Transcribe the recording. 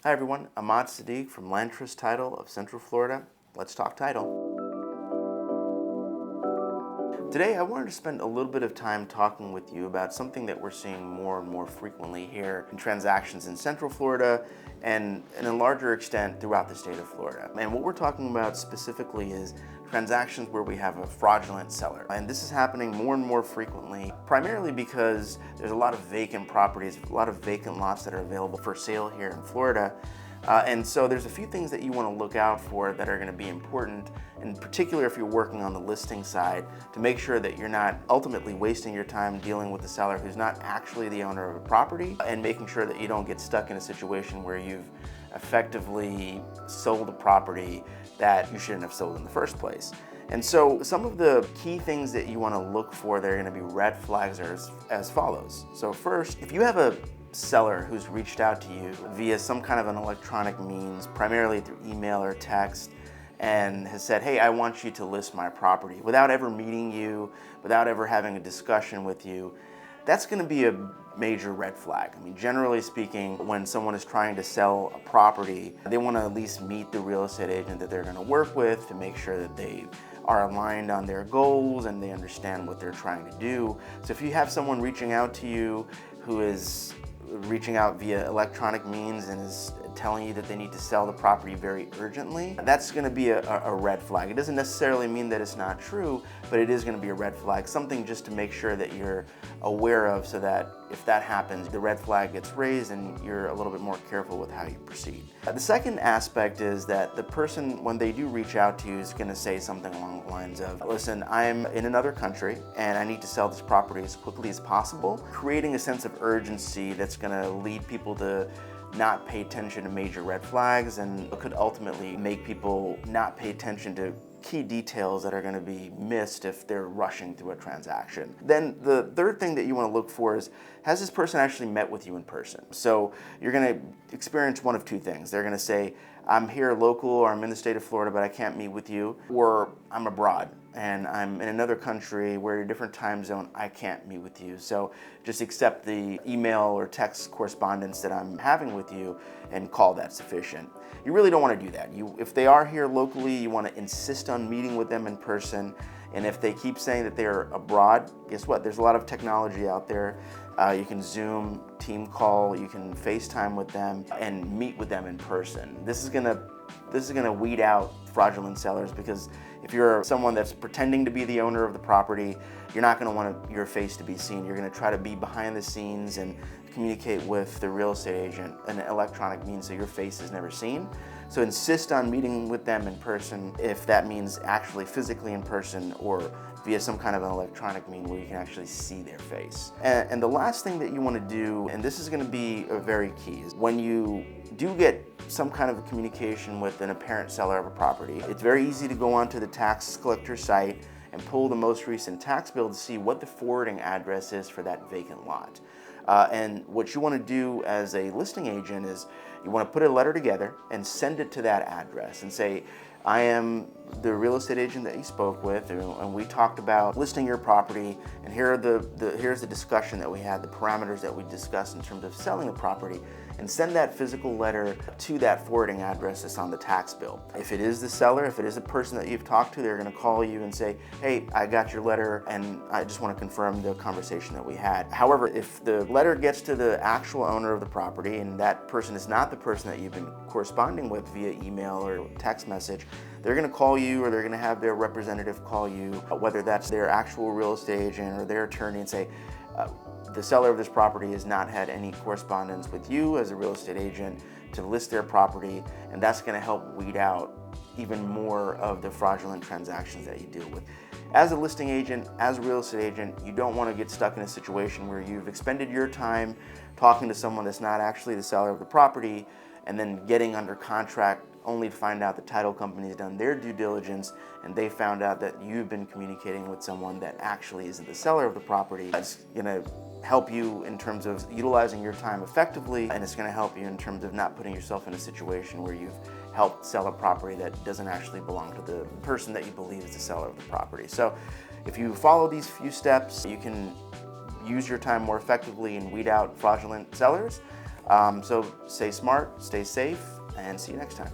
Hi everyone, Ahmad Sadiq from Land Trust Title of Central Florida. Let's talk title. Today I wanted to spend a little bit of time talking with you about something that we're seeing more and more frequently here in transactions in Central Florida and in a larger extent throughout the state of Florida. And what we're talking about specifically is transactions where we have a fraudulent seller. And this is happening more and more frequently, primarily because there's a lot of vacant properties, a lot of vacant lots that are available for sale here in Florida. And so there's a few things that you want to look out for that are going to be important, in particular if you're working on the listing side, to make sure that you're not ultimately wasting your time dealing with the seller who's not actually the owner of a property, and making sure that you don't get stuck in a situation where you've effectively sold a property that you shouldn't have sold in the first place. And so some of the key things that you want to look for that are going to be red flags are as follows. So first, if you have a seller who's reached out to you via some kind of an electronic means, primarily through email or text, and has said, hey, I want you to list my property, without ever meeting you, without ever having a discussion with you, that's going to be a major red flag. I mean, generally speaking, when someone is trying to sell a property, they want to at least meet the real estate agent that they're going to work with to make sure that they are aligned on their goals and they understand what they're trying to do. So if you have someone reaching out to you who is reaching out via electronic means and is telling you that they need to sell the property very urgently, that's going to be a red flag. It doesn't necessarily mean that it's not true, but it is going to be a red flag, something just to make sure that you're aware of, so that if that happens, the red flag gets raised and you're a little bit more careful with how you proceed. The second aspect is that the person, when they do reach out to you, is going to say something along the lines of, listen, I'm in another country and I need to sell this property as quickly as possible, creating a sense of urgency that's going to lead people to not pay attention to major red flags, and could ultimately make people not pay attention to key details that are going to be missed if they're rushing through a transaction. Then the third thing that you want to look for is, has this person actually met with you in person? So you're going to experience one of two things. They're going to say, I'm here local, or I'm in the state of Florida, but I can't meet with you, or I'm abroad and I'm in another country, we're in a different time zone, I can't meet with you. So just accept the email or text correspondence that I'm having with you and call that sufficient. You really don't want to do that. If they are here locally, you want to insist on meeting with them in person. And if they keep saying that they're abroad, guess what? There's a lot of technology out there. You can Zoom, team call, you can FaceTime with them and meet with them in person. This is gonna weed out fraudulent sellers, because if you're someone that's pretending to be the owner of the property, you're not gonna want your face to be seen. You're gonna try to be behind the scenes and communicate with the real estate agent in an electronic means so your face is never seen. So insist on meeting with them in person, if that means actually physically in person or via some kind of an electronic mean where you can actually see their face. And the last thing that you want to do, and this is going to be very key, is when you do get some kind of a communication with an apparent seller of a property, it's very easy to go onto the tax collector site and pull the most recent tax bill to see what the forwarding address is for that vacant lot. And what you want to do as a listing agent is you want to put a letter together and send it to that address and say, I am the real estate agent that you spoke with, and we talked about listing your property, and here's the discussion that we had, the parameters that we discussed in terms of selling the property, and send that physical letter to that forwarding address that's on the tax bill. If it is the seller, if it is a person that you've talked to, they're going to call you and say, hey, I got your letter and I just want to confirm the conversation that we had. However, if the letter gets to the actual owner of the property and that person is not the person that you've been corresponding with via email or text message, they're going to call you, or they're going to have their representative call you, whether that's their actual real estate agent or their attorney, and say, the seller of this property has not had any correspondence with you as a real estate agent to list their property, and that's going to help weed out even more of the fraudulent transactions that you deal with. As a listing agent, as a real estate agent, you don't want to get stuck in a situation where you've expended your time talking to someone that's not actually the seller of the property, and then getting under contract only to find out the title company's done their due diligence and they found out that you've been communicating with someone that actually isn't the seller of the property. It's going to help you in terms of utilizing your time effectively, and it's going to help you in terms of not putting yourself in a situation where you've helped sell a property that doesn't actually belong to the person that you believe is the seller of the property. So if you follow these few steps, you can use your time more effectively and weed out fraudulent sellers. So stay smart, stay safe, and see you next time.